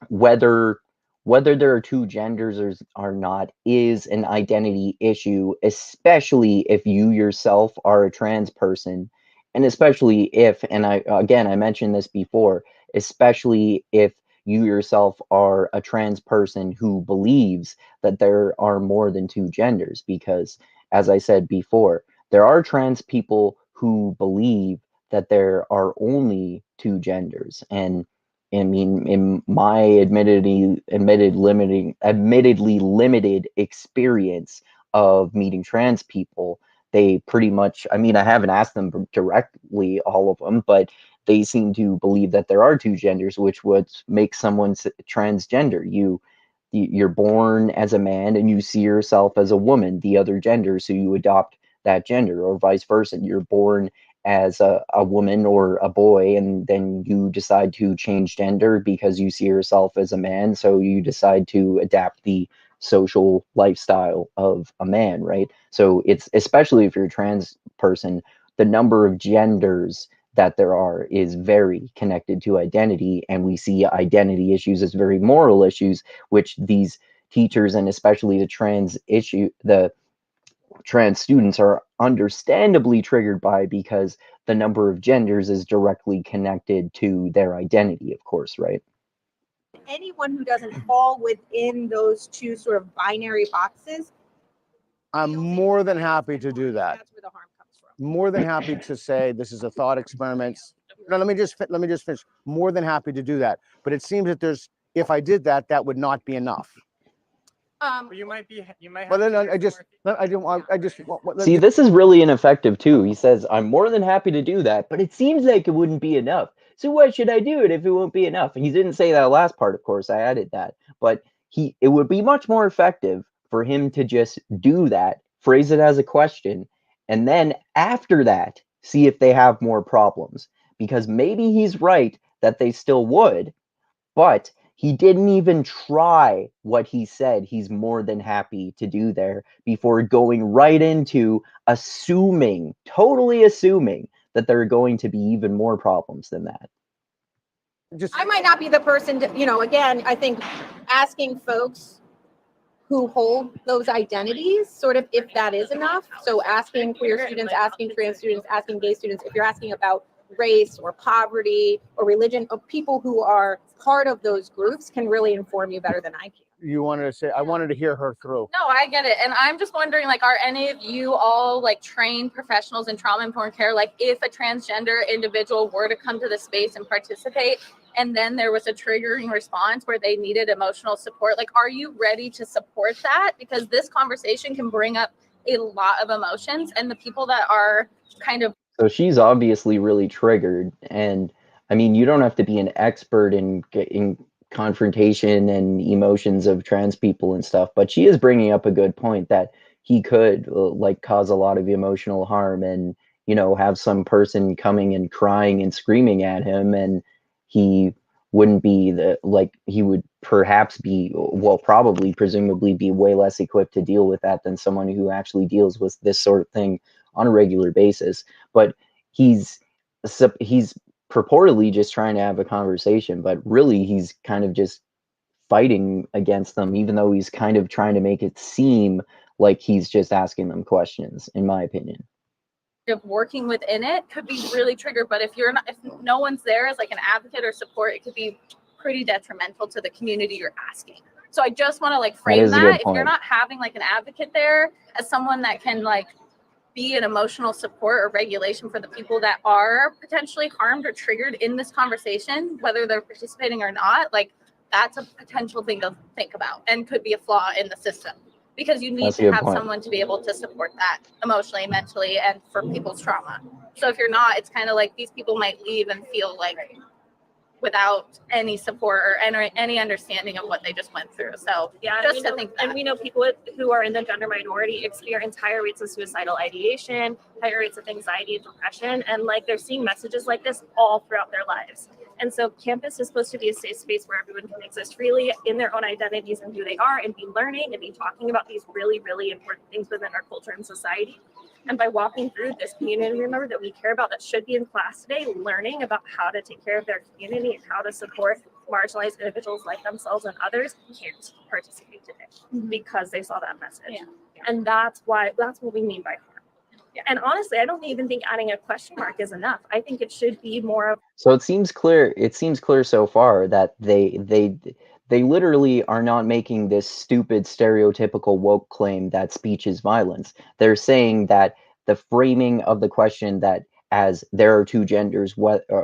whether there are two genders or not is an identity issue, especially if you yourself are a trans person, and especially if, and I mentioned this before, especially if you yourself are a trans person who believes that there are more than two genders, because as I said before, there are trans people who believe that there are only two genders. And I mean, in my admittedly limited experience of meeting trans people, they pretty much, I mean, I haven't asked them directly, all of them, but they seem to believe that there are two genders, which would make someone transgender. You're born as a man and you see yourself as a woman, the other gender, so you adopt that gender, or vice versa. You're born as a woman or a boy, and then you decide to change gender because you see yourself as a man, so you decide to adapt the social lifestyle of a man, right? So it's, especially if you're a trans person, the number of genders that there are is very connected to identity, and we see identity issues as very moral issues, which these teachers, and especially the trans students, are understandably triggered by, because the number of genders is directly connected to their identity, of course, right? anyone who doesn't fall within those two sort of binary boxes, I'm more than happy to do that. that's where the harm comes from. More than happy to say this is a thought experiment. No, let me just finish. More than happy to do that. But it seems that if I did that, that would not be enough. You might have. But then See, this is really ineffective too. He says, I'm more than happy to do that, but it seems like it wouldn't be enough. So why should I do it if it won't be enough? And he didn't say that last part, of course, I added that. But it would be much more effective for him to just do that, phrase it as a question, and then after that, see if they have more problems. because maybe he's right that they still would, but he didn't even try what he said he's more than happy to do there before going right into assuming, totally assuming, that there are going to be even more problems than that. Just I might not be the person to, again, I think asking folks who hold those identities, sort of, if that is enough. So asking queer students, asking trans students, asking gay students, if you're asking about race or poverty or religion, of people who are part of those groups can really inform you better than I can. you wanted to say, I wanted to hear her through. No, I get it. And I'm just wondering, like, are any of you all like trained professionals in trauma-informed care? Like, if a transgender individual were to come to the space and participate, and then there was a triggering response where they needed emotional support, like, are you ready to support that? Because this conversation can bring up a lot of emotions, and the people that are kind of... So she's obviously really triggered, and I mean, you don't have to be an expert in confrontation and emotions of trans people and stuff, but she is bringing up a good point that he could like cause a lot of emotional harm, and have some person coming and crying and screaming at him, and he wouldn't be he would perhaps be, well, probably presumably be way less equipped to deal with that than someone who actually deals with this sort of thing on a regular basis. But he's purportedly just trying to have a conversation, but really he's kind of just fighting against them, even though he's kind of trying to make it seem like he's just asking them questions, in my opinion. Of working within it could be really triggered, but if no one's there as like an advocate or support, it could be pretty detrimental to the community you're asking. So I just want to like frame that if you're not having like an advocate there as someone that can like be an emotional support or regulation for the people that are potentially harmed or triggered in this conversation, whether they're participating or not, like that's a potential thing to think about and could be a flaw in the system, because you need to have someone to be able to support that emotionally, mentally, and for people's trauma. So if you're not, it's kind of like these people might leave and feel like without any support or any understanding of what they just went through. So yeah, just to think that. And we know people who are in the gender minority experience higher rates of suicidal ideation, higher rates of anxiety and depression, and like they're seeing messages like this all throughout their lives. And so campus is supposed to be a safe space where everyone can exist freely in their own identities and who they are, and be learning and be talking about these really, really important things within our culture and society. And by walking through this community member that we care about that should be in class today, learning about how to take care of their community and how to support marginalized individuals like themselves and others, can't participate today because they saw that message. Yeah. And that's what we mean by harm. Yeah. And honestly, I don't even think adding a question mark is enough. I think it should be more of... So it seems clear so far that they literally are not making this stupid stereotypical woke claim that speech is violence. They're saying that the framing of the question that as there are two genders,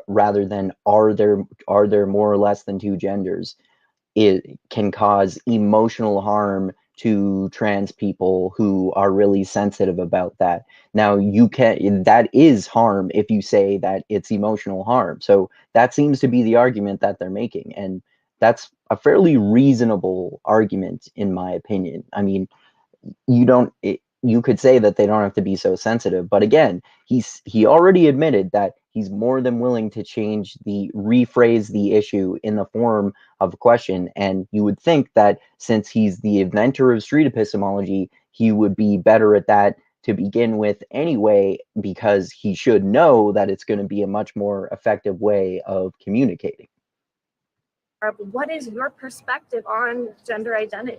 rather than are there more or less than two genders, it can cause emotional harm to trans people who are really sensitive about that. Now, that is harm if you say that it's emotional harm. So that seems to be the argument that they're making. And that's a fairly reasonable argument, in my opinion. I mean, you could say that they don't have to be so sensitive, but again, he already admitted that he's more than willing to rephrase the issue in the form of a question. And you would think that since he's the inventor of street epistemology, he would be better at that to begin with anyway, because he should know that it's going to be a much more effective way of communicating. What is your perspective on gender identity?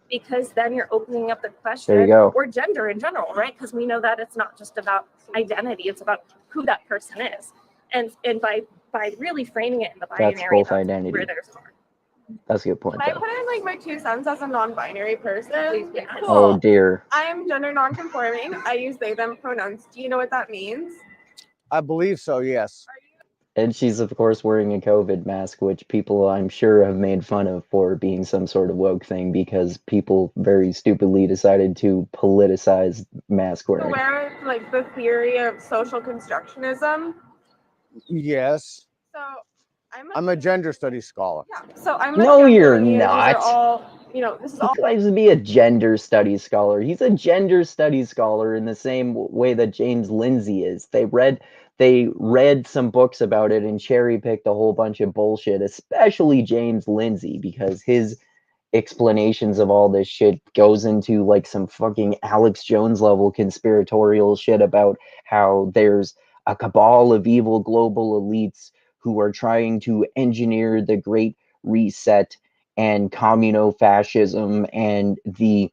Because then you're opening up the question, or gender in general, right? Because we know that it's not just about identity, it's about who that person is. And by really framing it in the binary, that's both identity. Where there's harm. That's a good point. Can I put in like my 2 cents as a non-binary person? Yeah. Cool. Oh dear. I'm gender non-conforming. I use they them pronouns. Do you know what that means? I believe so, yes. And she's, of course, wearing a COVID mask, which people, I'm sure, have made fun of for being some sort of woke thing, because people very stupidly decided to politicize mask wearing. Aware of like the theory of social constructionism? Yes. So I'm a gender studies scholar. Yeah. So I'm No, a you're gender lineage. These not. are all, you know, this is He all. claims to be a gender studies scholar. He's a gender studies scholar in the same way that James Lindsay is. They read some books about it and cherry picked a whole bunch of bullshit, especially James Lindsay, because his explanations of all this shit goes into like some fucking Alex Jones level conspiratorial shit about how there's a cabal of evil global elites who are trying to engineer the Great Reset and communo-fascism and the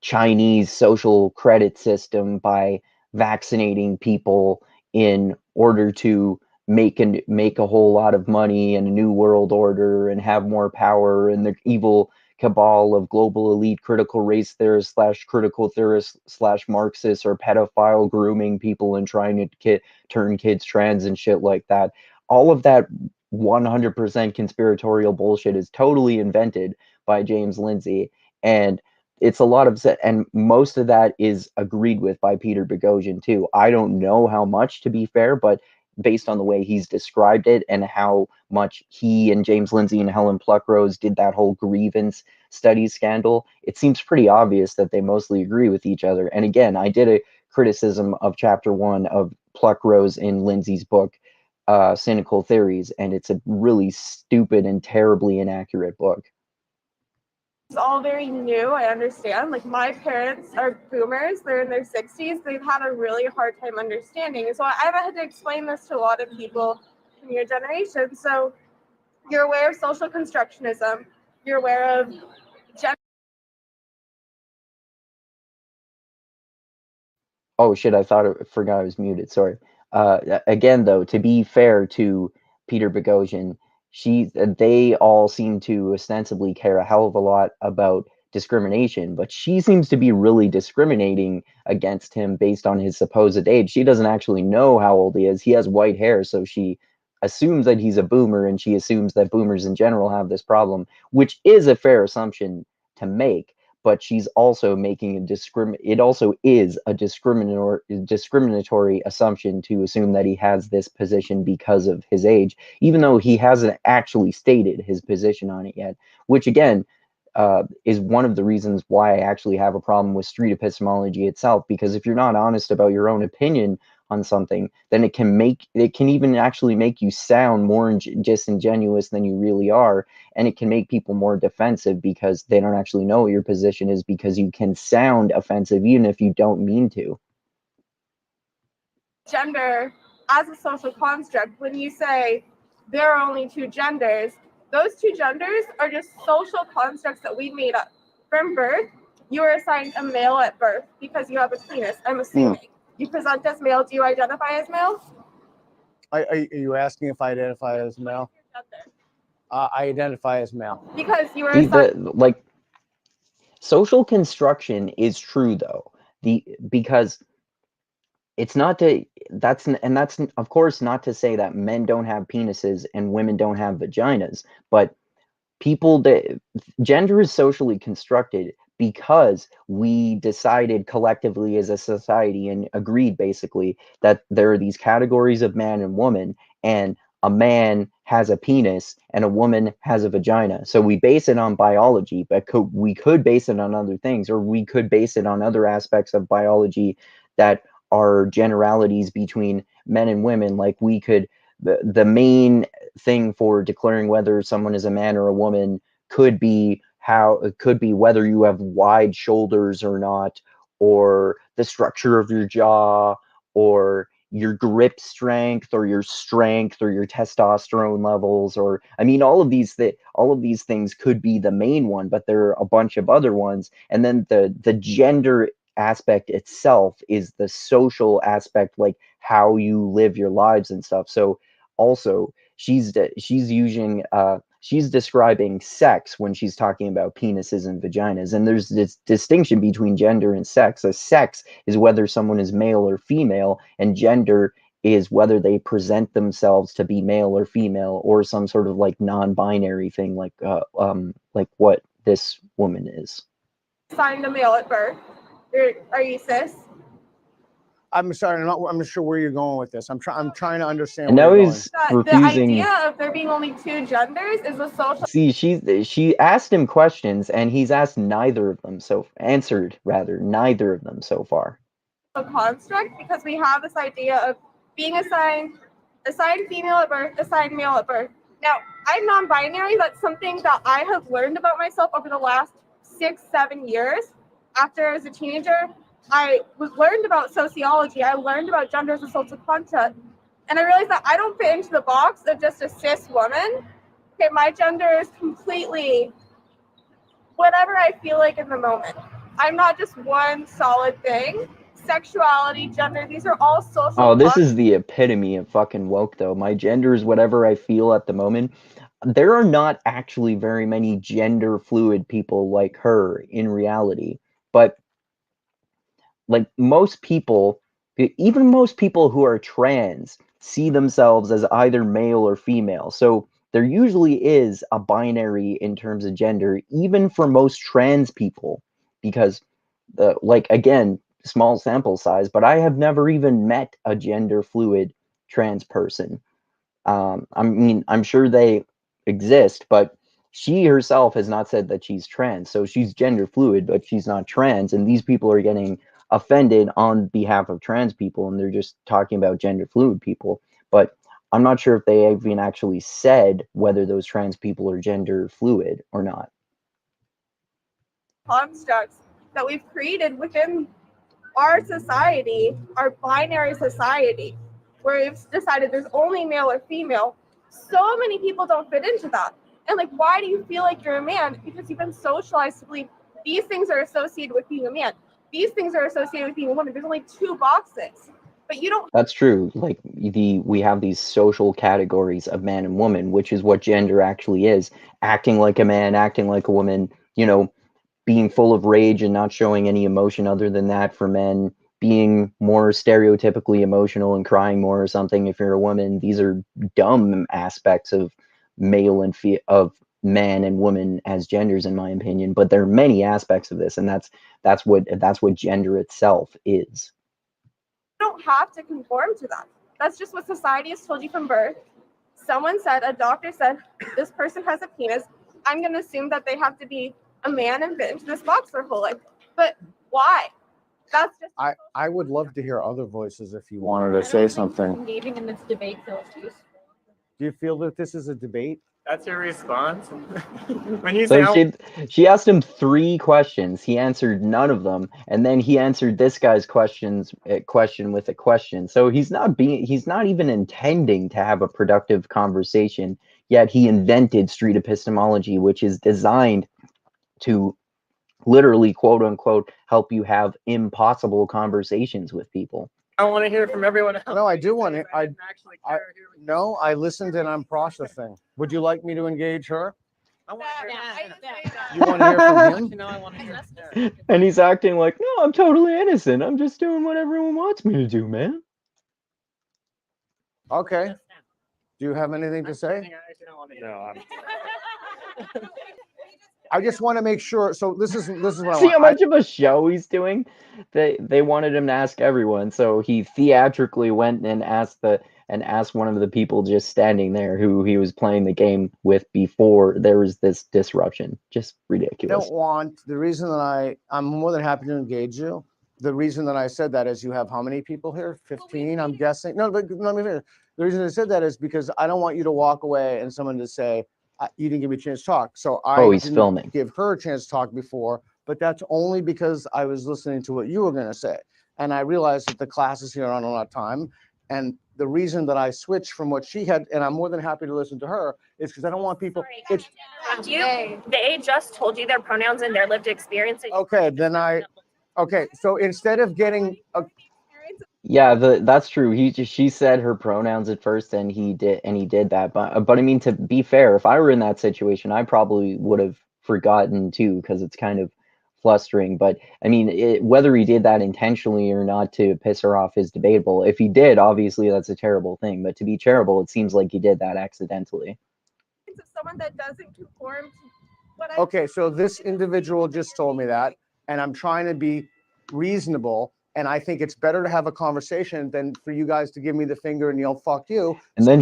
Chinese social credit system by vaccinating people in order to make a whole lot of money and a new world order and have more power, and the evil cabal of global elite critical race theorists / critical theorists / Marxists or pedophile grooming people and trying to turn kids trans and shit like that. All of that 100% conspiratorial bullshit is totally invented by James Lindsay, and it's a lot of and most of that is agreed with by Peter Boghossian too. I don't know how much, to be fair, but based on the way he's described it and how much he and James Lindsay and Helen Pluckrose did that whole grievance studies scandal, it seems pretty obvious that they mostly agree with each other. And again, I did a criticism of chapter 1 of Pluckrose in Lindsay's book, Cynical Theories, and it's a really stupid and terribly inaccurate book. It's all very new. I understand. Like my parents are boomers. They're in their 60s. They've had a really hard time understanding. So I've had to explain this to a lot of people in your generation. So you're aware of social constructionism. You're aware of gender. Oh shit, I forgot I was muted. Sorry. Again, though, to be fair to Peter Boghossian, they all seem to ostensibly care a hell of a lot about discrimination, but she seems to be really discriminating against him based on his supposed age. She doesn't actually know how old he is. He has white hair, so she assumes that he's a boomer, and she assumes that boomers in general have this problem, which is a fair assumption to make. But she's also making it also is a discriminatory assumption to assume that he has this position because of his age, even though he hasn't actually stated his position on it yet, which again is one of the reasons why I actually have a problem with street epistemology itself, because if you're not honest about your own opinion on something, then it can even actually make you sound more disingenuous than you really are, and it can make people more defensive because they don't actually know what your position is, because you can sound offensive even if you don't mean to. Gender as a social construct, when you say there are only two genders, those two genders are just social constructs that we made up. From birth, you are assigned a male at birth because you have a penis, I'm assuming. You present as male. Do you identify as male? Are you asking if I identify as male? I identify as male. Because you are assigned. Social construction is true though, because it's not to that's of course not to say that men don't have penises and women don't have vaginas, but gender is socially constructed because we decided collectively as a society and agreed basically that there are these categories of man and woman, and a man has a penis and a woman has a vagina. So we base it on biology, but we could base it on other things, or we could base it on other aspects of biology that are generalities between men and women. Like the main thing for declaring whether someone is a man or a woman could be whether you have wide shoulders or not, or the structure of your jaw, or your grip strength, or your testosterone levels, or I mean all of these things could be the main one, but there are a bunch of other ones. And then the gender aspect itself is the social aspect, like how you live your lives and stuff. So also she's describing sex when she's talking about penises and vaginas, and there's this distinction between gender and sex. A sex is whether someone is male or female, and gender is whether they present themselves to be male or female, or some sort of like non-binary thing, like what this woman is. Assigned a male at birth. Are you cis? I'm sorry, I'm not sure where you're going with this. I'm trying to understand. And where now you're he's The refusing. idea of there being only two genders is a social See, she asked him questions, and he's asked answered neither of them so far. construct, because we have this idea of being assigned female at birth, assigned male at birth. Now, I'm non-binary. That's something that I have learned about myself over the last 6-7 years. After I was a teenager, I learned about sociology. I learned about gender as a social concept. And I realized that I don't fit into the box of just a cis woman. Okay, my gender is completely whatever I feel like in the moment. I'm not just one solid thing. Sexuality, gender, these are all social. Oh, this is the epitome of fucking woke, though. My gender is whatever I feel at the moment. There are not actually very many gender fluid people like her in reality. But like most people, even most people who are trans see themselves as either male or female. So there usually is a binary in terms of gender, even for most trans people, because again, small sample size, but I have never even met a gender fluid trans person. I mean, I'm sure they exist, but she herself has not said that she's trans. So she's gender fluid, but she's not trans. And these people are getting offended on behalf of trans people, and they're just talking about gender fluid people. But I'm not sure if they even actually said whether those trans people are gender fluid or not. Constructs that we've created within our society, our binary society, where we've decided there's only male or female. So many people don't fit into that. And like, why do you feel like you're a man? Because you've been socialized to believe these things are associated with being a man. These things are associated with being a woman. There's only two boxes. But you don't. That's true. Like we have these social categories of man and woman, which is what gender actually is. Acting like a man, acting like a woman, being full of rage and not showing any emotion other than that for men, being more stereotypically emotional and crying more or something if you're a woman. These are dumb aspects of male and of man and woman as genders, in my opinion. But there are many aspects of this, and that's what gender itself is. You don't have to conform to that. That's just what society has told you from birth. Someone said, a doctor said, this person has a penis. I'm going to assume that they have to be a man and fit into this box their whole life. But why? That's just. I would love to hear other voices if you wanted to say something. Engaging in this debate feels useful. Do you feel that this is a debate? That's your response? When you So say she asked him 3 questions. He answered none of them, and then he answered this guy's question with a question. So he's not even intending to have a productive conversation. Yet he invented street epistemology, which is designed to literally, quote unquote, help you have impossible conversations with people. I want to hear from everyone else. No, I do want to. No, I listened and I'm processing. Would you like me to engage her? I want to hear You want to hear from him? No, I want to hear. And he's acting like, no, I'm totally innocent. I'm just doing what everyone wants me to do, man. Okay. Do you have anything to say? No, I just want to make sure. So this is what I want. See how much of a show he's doing? They wanted him to ask everyone, so he theatrically went and asked one of the people just standing there who he was playing the game with before there was this disruption. Just ridiculous. The reason that I'm more than happy to engage you. The reason that I said that is you have how many people here? 15, I'm guessing. No, but let me finish. The reason I said that is because I don't want you to walk away and someone to say, you didn't give me a chance to talk. So I didn't give her a chance to talk before, but that's only because I was listening to what you were going to say. And I realized that the class is here on a lot of time. And the reason that I switched from what she had, and I'm more than happy to listen to her, is because I don't want people. They just told you their pronouns and their lived experience. Okay, so instead of getting yeah, that's true. She said her pronouns at first, and he did that. But I mean, to be fair, if I were in that situation, I probably would have forgotten too, because it's kind of flustering. But I mean, whether he did that intentionally or not to piss her off is debatable. If he did, obviously that's a terrible thing. But to be charitable, it seems like he did that accidentally. Someone that doesn't conform to what Okay, so this individual just told me that, and I'm trying to be reasonable And I think it's better to have a conversation than for you guys to give me the finger and yell, fuck you. And then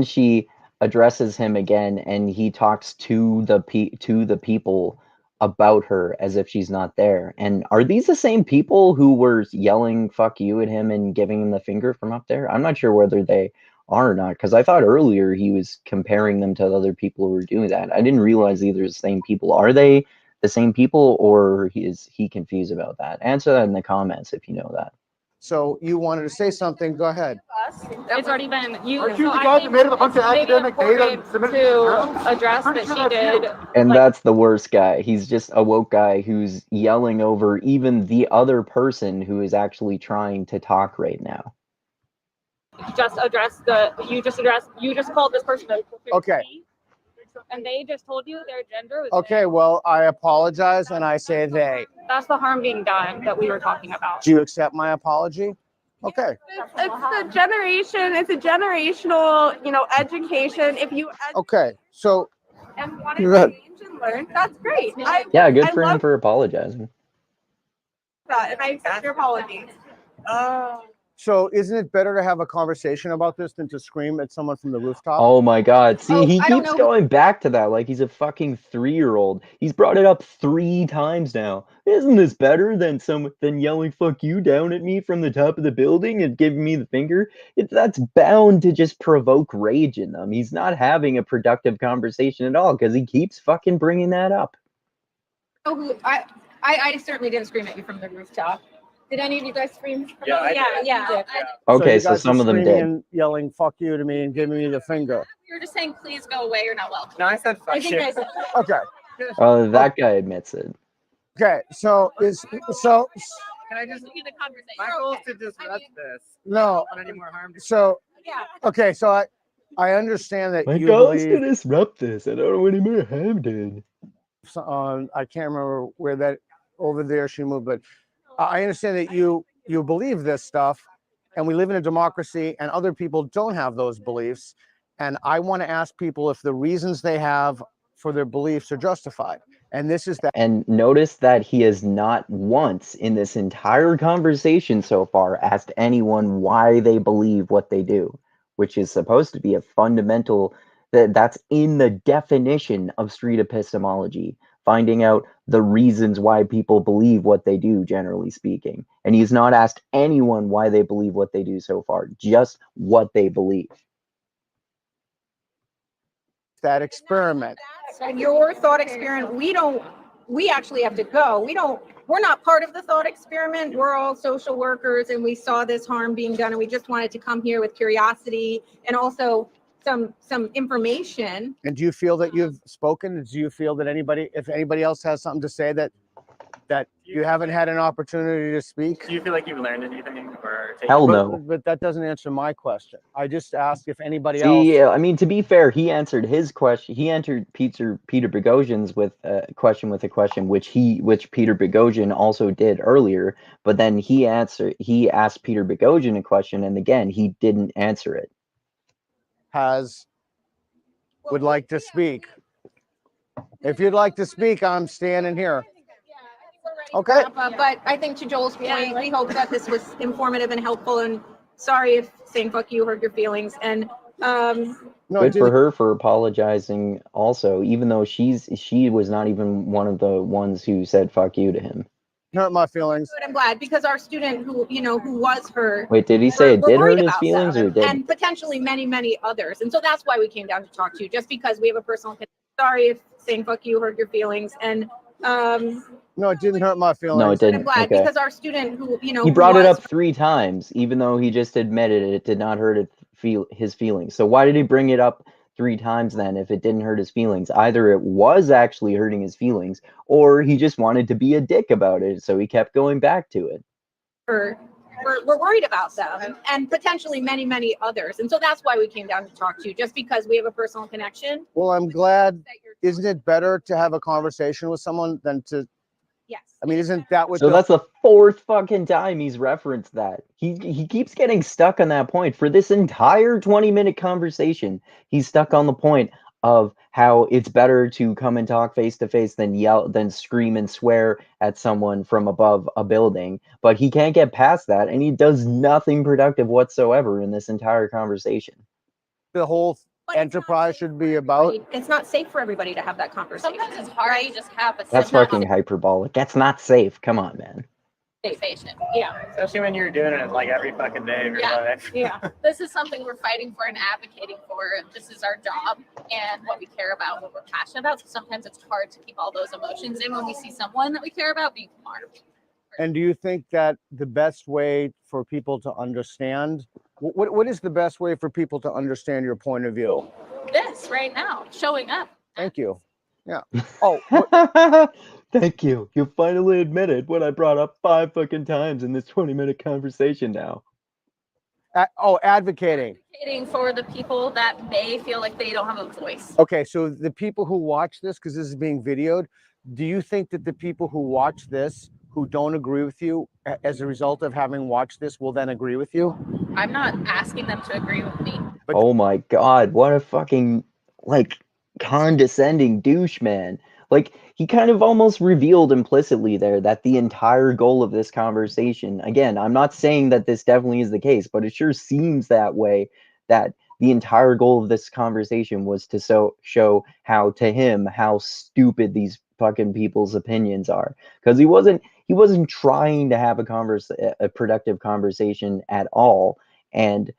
she addresses him again, and he talks to the people about her as if she's not there. And are these the same people who were yelling fuck you at him and giving him the finger from up there? I'm not sure whether they are or not, because I thought earlier he was comparing them to other people who were doing that. I didn't realize these are the same people. Are they the same people, or is he confused about that? Answer that in the comments if you know that. So you wanted to say something, go ahead. It's already been you. Aren't you the guy that made up a bunch of academic data and submitted to address that she did. And that's the worst guy. He's just a woke guy who's yelling over even the other person who is actually trying to talk right now. You just called this person a Okay. and they just told you their gender was Okay, well, I apologize and I say they. that's the harm being done that we were talking about. Do you accept my apology? Okay. It's the generation. It's a generational, education. If you Okay, so and want to Go ahead. change and learn, that's great. Yeah, good I for him love for apologizing. that, and I accept your apology. so isn't it better to have a conversation about this than to scream at someone from the rooftop? Oh my god. See, he I don't keeps know. going back to that like he's a fucking 3-year-old. He's brought it up 3 times now. Isn't this better than yelling fuck you down at me from the top of the building and giving me the finger? That's bound to just provoke rage in them. He's not having a productive conversation at all because he keeps fucking bringing that up. Oh, I certainly didn't scream at you from the rooftop. Did any of you guys scream? Yeah, I yeah. Okay, you so guys some were of them screaming did. and yelling fuck you to me and giving me the finger. We were just saying, please go away. You're not welcome. No, I said fuck I think you. I said. Okay. That guy admits it. Okay, so Can I just Continue the conversation. my goal is to disrupt this. no. I don't want any more harm to So Yeah. okay, so I understand that My you goal is believe to disrupt this. I don't know what more harm did. I can't remember where that over there she moved, but I understand that you believe this stuff, and we live in a democracy, and other people don't have those beliefs, and I want to ask people if the reasons they have for their beliefs are justified, and this is that. And notice that he has not once in this entire conversation so far asked anyone why they believe what they do, which is supposed to be a fundamental that's in the definition of street epistemology, finding out the reasons why people believe what they do, generally speaking. And he's not asked anyone why they believe what they do so far, just what they believe. That experiment. Your thought experiment, we actually have to go. We're not part of the thought experiment. We're all social workers, and we saw this harm being done, and we just wanted to come here with curiosity and also some information. And do you feel that you've spoken? Do you feel that if anybody else has something to say that you haven't had an opportunity to speak? Do you feel like you've learned anything or Hell no. But that doesn't answer my question. I just asked if anybody See, else. I mean, to be fair, he answered his question. He answered Peter Boghossian's with a question, which Peter Boghossian also did earlier. But then he asked Peter Boghossian a question, and again, he didn't answer it. Would like to speak. If you'd like to speak, I'm standing here. Okay. But I think to Joel's point, we hope that this was informative and helpful, and sorry if saying fuck you hurt your feelings. And No, good for her for apologizing also, even though she was not even one of the ones who said fuck you to him. hurt my feelings. I'm glad, because our student who was hurt. Wait, did he say it we're did worried hurt his about feelings them, or did? and potentially many others. And so that's why we came down to talk to you, just because we have a personal connection. Sorry if saying fuck you hurt your feelings. And No, it didn't hurt my feelings. No, it didn't. I'm glad, Okay. because our student who He brought it up 3 times, even though he just admitted it did not hurt his feelings. So why did he bring it up 3 times then if it didn't hurt his feelings? Either it was actually hurting his feelings, or he just wanted to be a dick about it, so he kept going back to it. we're worried about them, and potentially many others. And so that's why we came down to talk to you, just because we have a personal connection. Well, I'm glad. Isn't it better to have a conversation with someone than to? Yes. I mean, isn't that what? So that's the 4th fucking time he's referenced that. He keeps getting stuck on that point for this entire 20-minute conversation. He's stuck on the point. of how it's better to come and talk face to face than scream and swear at someone from above a building. But he can't get past that, and he does nothing productive whatsoever in this entire conversation. The whole enterprise should be about. It's not safe for everybody to have that conversation. Sometimes it's hard to just have a That's fucking hyperbolic. That's not safe. Come on, man. conversation. Yeah. Especially when you're doing it like every fucking day of your life. Yeah. This is something we're fighting for and advocating for. This is our job and what we care about, what we're passionate about. So sometimes it's hard to keep all those emotions in when we see someone that we care about being harmed. And do you think that the best way for people to understand, what is the best way for people to understand your point of view? This right now, showing up. Thank you. Yeah. Oh, thank you. You finally admitted what I brought up 5 fucking times in this 20-minute conversation now. Advocating. Advocating for the people that may feel like they don't have a voice. Okay, so the people who watch this, because this is being videoed, do you think that the people who watch this, who don't agree with you, as a result of having watched this, will then agree with you? I'm not asking them to agree with me. But oh my God, what a fucking, like, condescending douche, man. Like, he kind of almost revealed implicitly there that the entire goal of this conversation, again, I'm not saying that this definitely is the case, but it sure seems that way, that the entire goal of this conversation was to show how, to him, how stupid these fucking people's opinions are. Because he wasn't trying to have a productive conversation at all. And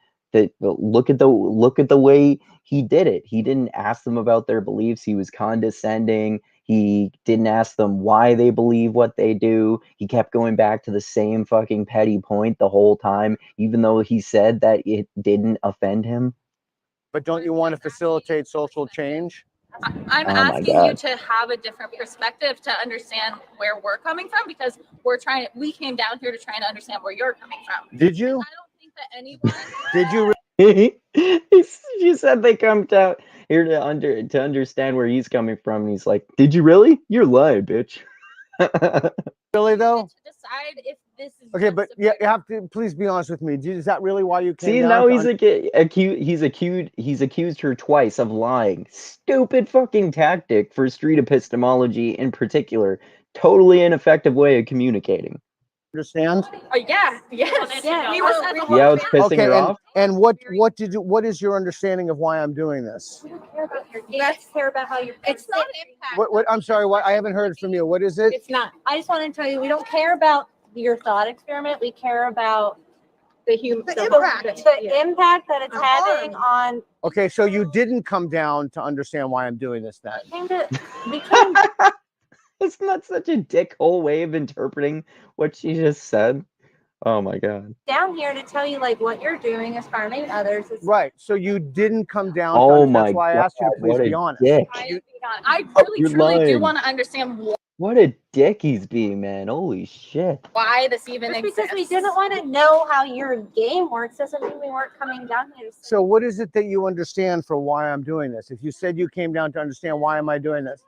look at the way he did it. He didn't ask them about their beliefs. He was condescending. He didn't ask them why they believe what they do. He kept going back to the same fucking petty point the whole time, even though he said that it didn't offend him. But don't you want to facilitate social change? I'm asking you to have a different perspective to understand where we're coming from, because we came down here to try and understand where you're coming from. Did you? And I don't think that anyone. Did you? You said they come down here to understand where he's coming from. And he's like, "Did you really? You're lying, bitch." Really though? To decide if this is okay, but you have to please be honest with me. Is that really why you came See, down? now he's accused her twice of lying. Stupid fucking tactic for street epistemology in particular. Totally ineffective way of communicating. Understand? Yeah. Yes. Yeah, it's pissing her off. And what is your understanding of why I'm doing this? Let's care about how you. It's not impact. What? I'm sorry. What? I haven't heard from you. What is it? It's not. I just want to tell you, we don't care about your thought experiment. We care about the impact that it's having on. Okay, so you didn't come down to understand why I'm doing this then. We came It's not such a dickhole way of interpreting what she just said. Oh my God. down here to tell you like what you're doing is harming others. Right. So you didn't come down. Oh to, my that's why God. I asked you to please What be a honest. dick. I You're truly do lying. want to understand What a dick he's being, man. Holy shit. why this even Just exists. because we didn't want to know how your game works doesn't mean we weren't coming down here. So what is it that you understand for why I'm doing this? If you said you came down to understand why am I doing this?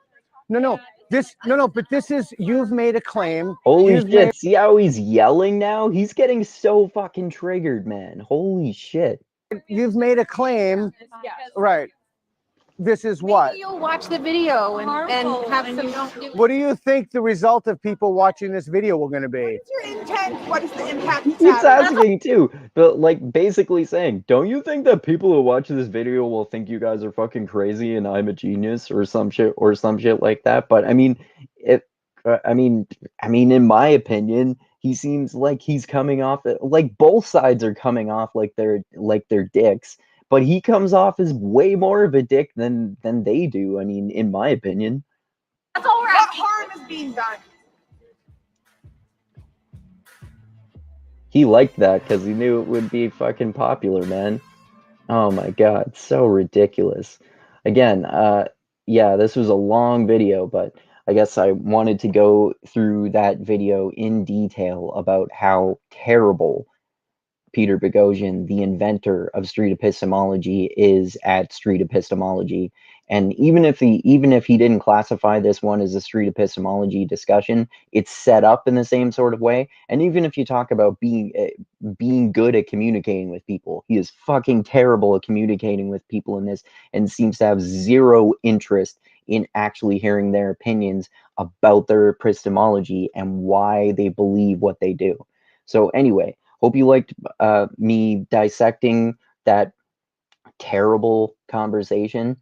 No. But this is, you've made a claim. Holy shit. See how he's yelling now? He's getting so fucking triggered, man. Holy shit. You've made a claim. Right. This is what? Maybe you'll watch the video and have some. What do you think the result of people watching this video are going to be? What's your intent? What is the impact? He's asking too, but like basically saying, don't you think that people who watch this video will think you guys are fucking crazy and I'm a genius or some shit like that? But I mean, in my opinion, he seems like he's coming off like both sides are coming off like they're dicks. But he comes off as way more of a dick than they do. I mean, in my opinion. That's all right. What harm is being done? He liked that because he knew it would be fucking popular, man. Oh my God, so ridiculous. Again, yeah, this was a long video, but I guess I wanted to go through that video in detail about how terrible Peter Boghossian, the inventor of street epistemology, is at street epistemology. And even if he didn't classify this one as a street epistemology discussion, it's set up in the same sort of way. And even if you talk about being good at communicating with people, he is fucking terrible at communicating with people in this, and seems to have zero interest in actually hearing their opinions about their epistemology and why they believe what they do. So anyway, hope you liked me dissecting that terrible conversation.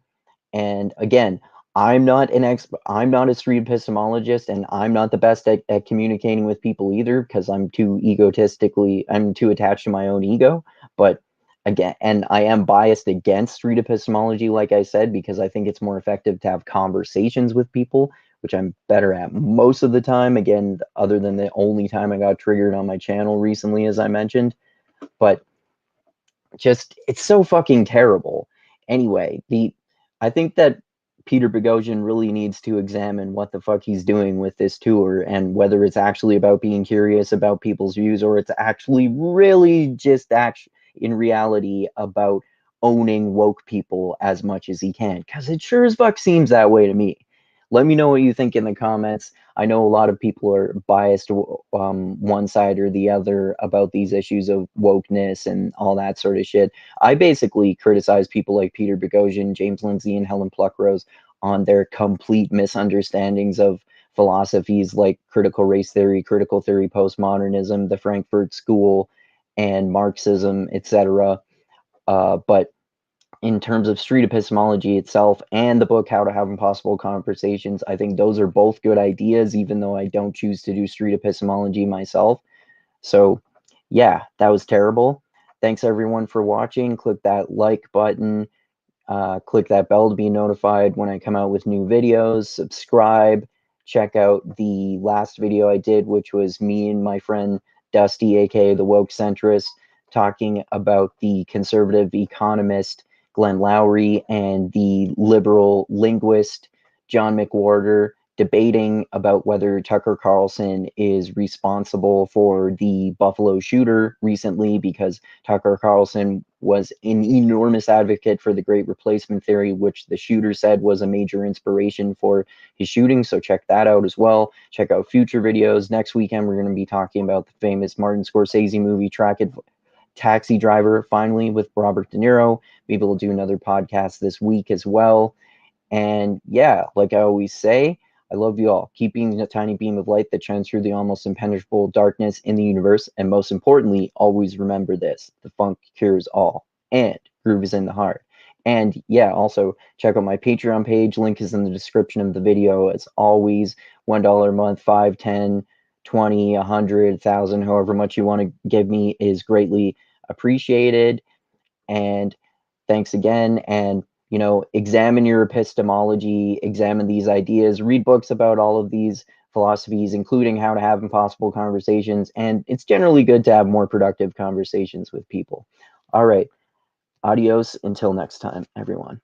And again, I'm not a street epistemologist, and I'm not the best at communicating with people either, because I'm too attached to my own ego. But again, and I am biased against street epistemology, like I said, because I think it's more effective to have conversations with people, which I'm better at most of the time. Again, other than the only time I got triggered on my channel recently, as I mentioned. But just, it's so fucking terrible. Anyway, I think that Peter Boghossian really needs to examine what the fuck he's doing with this tour, and whether it's actually about being curious about people's views, or it's actually really just in reality about owning woke people as much as he can, because it sure as fuck seems that way to me. Let me know what you think in the comments. I know a lot of people are biased one side or the other about these issues of wokeness and all that sort of shit. I basically criticize people like Peter Boghossian, James Lindsay, and Helen Pluckrose on their complete misunderstandings of philosophies like critical race theory, critical theory, postmodernism, the Frankfurt School, and Marxism, etc. But in terms of street epistemology itself and the book How to Have Impossible Conversations, I think those are both good ideas, even though I don't choose to do street epistemology myself. So yeah, that was terrible. Thanks everyone for watching. Click that like button, click that bell to be notified when I come out with new videos, subscribe, check out the last video I did, which was me and my friend Dusty, aka the woke centrist, talking about the conservative economist Glenn Lowry and the liberal linguist John McWhorter, debating about whether Tucker Carlson is responsible for the Buffalo shooter recently, because Tucker Carlson was an enormous advocate for the Great Replacement theory, which the shooter said was a major inspiration for his shooting. So check that out as well. Check out future videos. Next weekend, we're going to be talking about the famous Martin Scorsese movie, Taxi Driver, finally, with Robert De Niro. Maybe we'll do another podcast this week as well. And yeah, like I always say, I love you all. Keep being a tiny beam of light that shines through the almost impenetrable darkness in the universe. And most importantly, always remember this: the funk cures all, and groove is in the heart. And yeah, also check out my Patreon page. Link is in the description of the video. As always, $1 a month, 5, 10, 20, 100, 1,000, however much you want to give me is greatly appreciated. And thanks again. And examine your epistemology, examine these ideas, read books about all of these philosophies, including How to Have Impossible Conversations. And it's generally good to have more productive conversations with people. All right. Adios until next time, everyone.